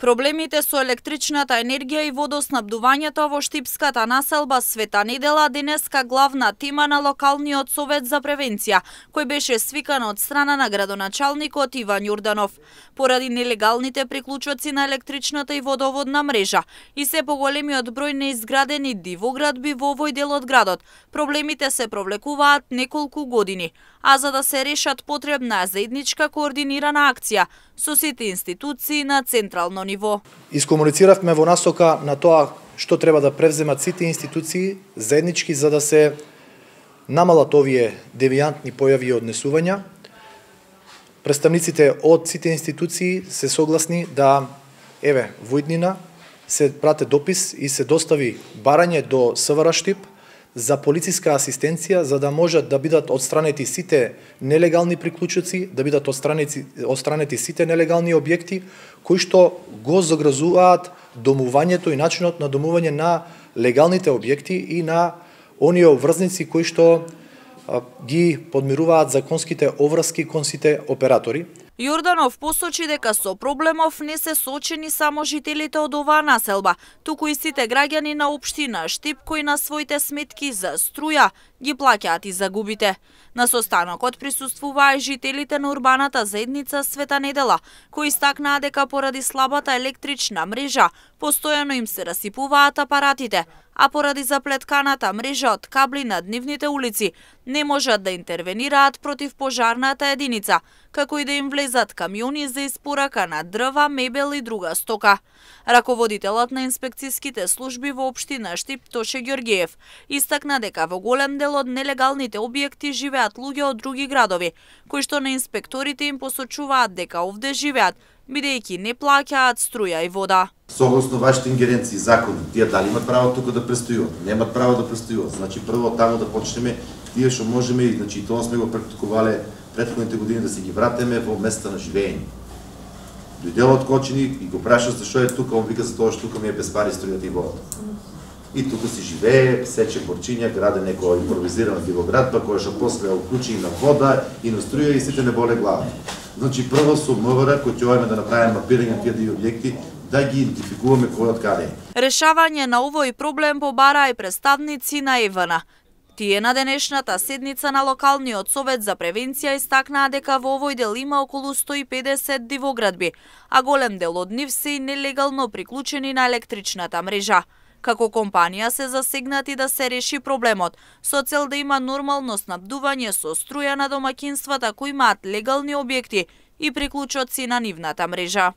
Проблемите со електричната енергија и водоснабдувањето во штипската населба Света Недела денеска главна тема на локалниот совет за превенција, кој беше свикан од страна на градоначалникот Иван Јорданов. Поради нелегалните приклучоци на електричната и водоводна мрежа и се поголемиот број неизградени дивоградби во овој дел од градот, проблемите се провлекуваат неколку години, а за да се решат потребна заедничка координирана акција со сите институции на централно ниво. Искомунициравме во насока на тоа што треба да превземат сите институции заеднички за да се намалат овие девијантни појави и однесувања. Представниците од сите институции се согласни да во иднина се прате допис и се достави барање до СВР Штип за полициска асистенција за да можат да бидат отстранети сите нелегални приклучоци, да бидат отстранети сите нелегални објекти кои што го загрозуваат домувањето и начинот на домување на легалните објекти и на оние обврзници кои што ги подмируваат законските обврски кон сите оператори. Јорданов посочи дека со проблемов не се соочени само жителите од оваа населба, туку и сите граѓани на општина Штип кои на своите сметки за струја ги плаќаат и загубите. На состанокот присуствуваа и жителите на урбаната заедница Света Недела, кои истакнаа дека поради слабата електрична мрежа постојано им се расипуваат апаратите, а поради заплетканата мрежа од кабли на дневните улици не можат да интервенираат против пожарната единица, како и да им влезат камиони за испорака на дрва, мебел и друга стока. Раководителот на инспекцијските служби во општина Штип Тоше Ѓоргиев истакна дека во голем дел од нелегалните објекти живеат луѓе од други градови, кои што на инспекторите им посочуваат дека овде живеат, бидејќи не плаќаат струја и вода. Согласно вашите ингеренции, закони, тие дали имат право тука да престојуват, немат право да престојуват. Значи прво таму да почнеме тие што можеме и значи тоа сме го практикувале претходните години да се ги вратиме во места на живење. Дојдел од Кочини и го праша зашо е тука, он вика за тоа што тука ми е без пари струјата и водата. И тука си живее, сече борчиња, граде некоја импровизирана дивоградба која што после уклучи и на вода и на струја и сите не боле глава. Значи прво со МВР кој ќе да направиме мапирање на тие диви објекти, да ги идентификуваме кој од каде. Решавање на овој проблем побараа и представници на ЕВН. Тие на денешната седница на локалниот совет за превенција истакнаа дека во овој дел има околу 150 дивоградби, а голем дел од нив се и нелегално приклучени на електричната мрежа. Како компанија се засегнати да се реши проблемот, со цел да има нормално снабдување со струја на домаќинствата кои имаат легални објекти и приклучоци на нивната мрежа.